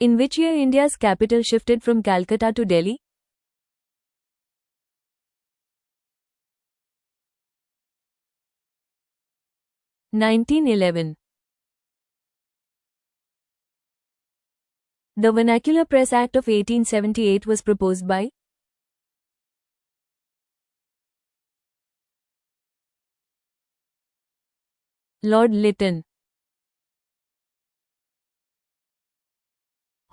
In which year India's capital shifted from Calcutta to Delhi? (1911). The Vernacular Press Act of 1878 was proposed by Lord Lytton.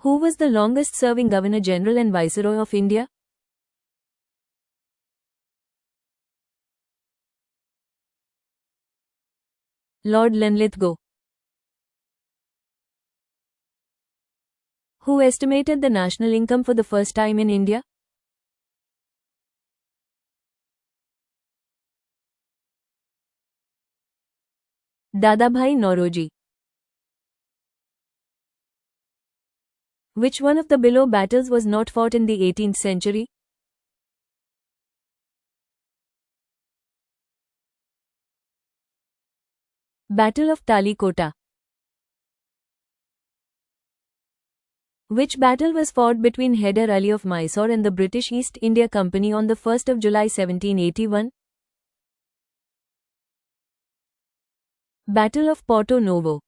Who was the longest-serving Governor-General and Viceroy of India? Lord Linlithgow. Who estimated the national income for the first time in India? Dadabhai Naoroji. Which one of the below battles was not fought in the 18th century? Battle of Talikota. Which battle was fought between Hyder Ali of Mysore and the British East India Company on the 1st of July 1781? Battle of Porto Novo.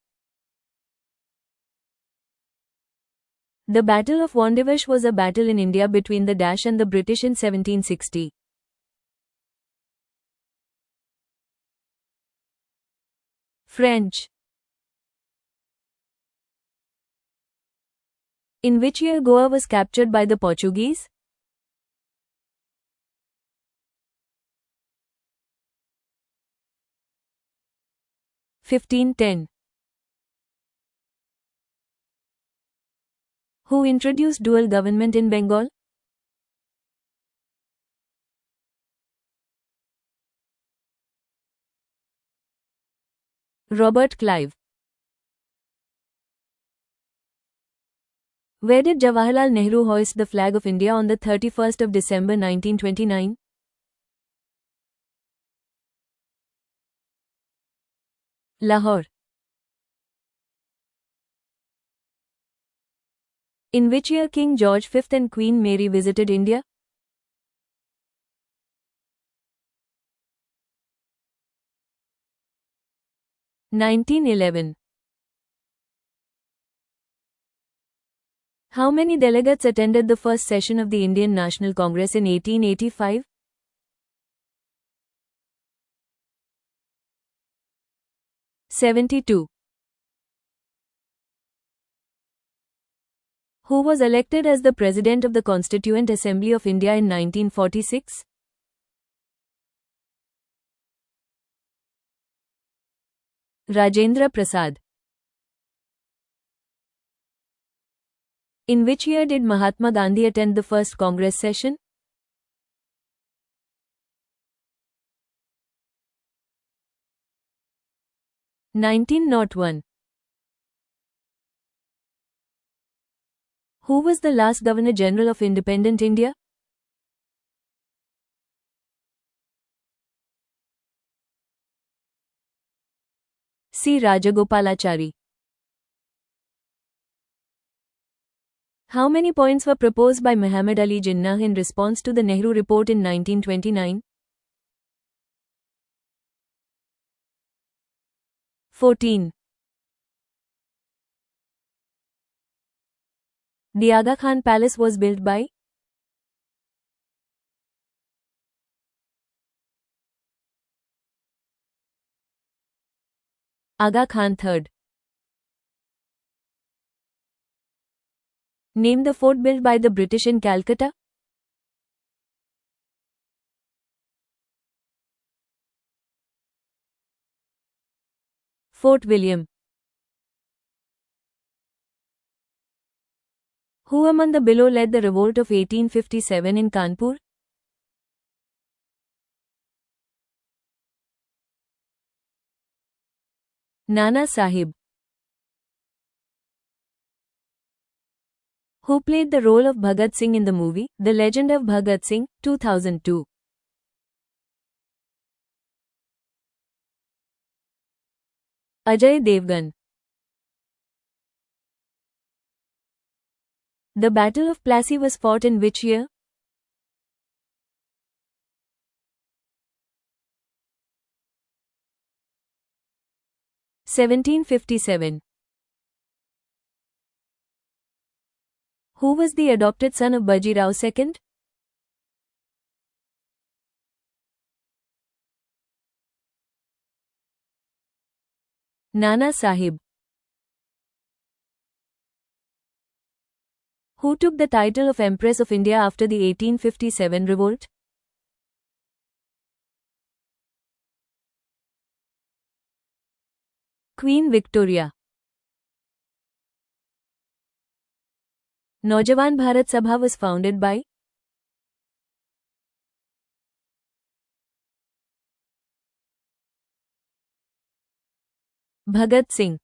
The Battle of Wandivash was a battle in India between the Dash and the British in 1760. French. In which year Goa was captured by the Portuguese? (1510). Who introduced dual government in Bengal? Robert Clive. Where did Jawaharlal Nehru hoist the flag of India on the 31st of December 1929? Lahore. In which year King George V and Queen Mary visited India? (1911). How many delegates attended the first session of the Indian National Congress in 1885? (72). Who was elected as the President of the Constituent Assembly of India in 1946? Rajendra Prasad. In which year did Mahatma Gandhi attend the first Congress session? (1901). Who was the last Governor-General of independent India? C. Rajagopalachari. How many points were proposed by Muhammad Ali Jinnah in response to the Nehru Report in 1929? 14. The Aga Khan Palace was built by Aga Khan III. Name the fort built by the British in Calcutta. Fort William. Who among the below led the revolt of 1857 in Kanpur? Nana Sahib. Who played the role of Bhagat Singh in the movie, The Legend of Bhagat Singh, 2002? Ajay Devgan. The Battle of Plassey was fought in which year? (1757). Who was the adopted son of Baji Rao II? Nana Sahib. Who took the title of Empress of India after the 1857 revolt? Queen Victoria. Naujawan Bharat Sabha was founded by? Bhagat Singh.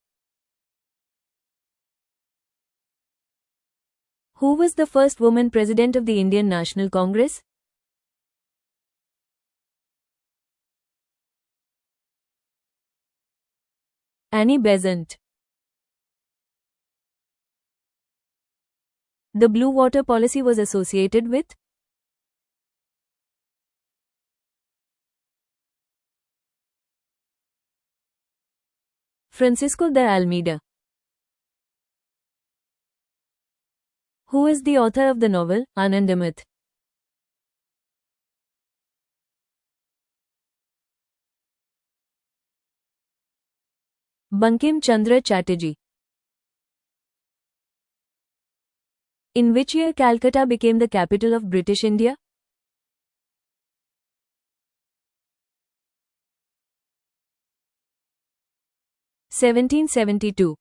Who was the first woman president of the Indian National Congress? Annie Besant. The Blue Water Policy was associated with? Francisco de Almeida. Who is the author of the novel, Anandamath? Bankim Chandra Chatterjee. In which year Calcutta became the capital of British India? (1772).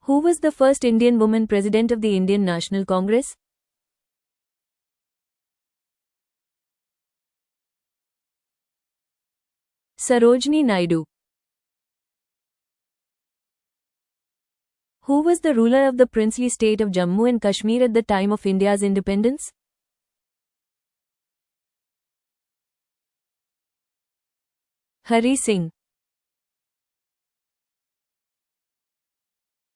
Who was the first Indian woman president of the Indian National Congress? Sarojini Naidu. Who was the ruler of the princely state of Jammu and Kashmir at the time of India's independence? Hari Singh.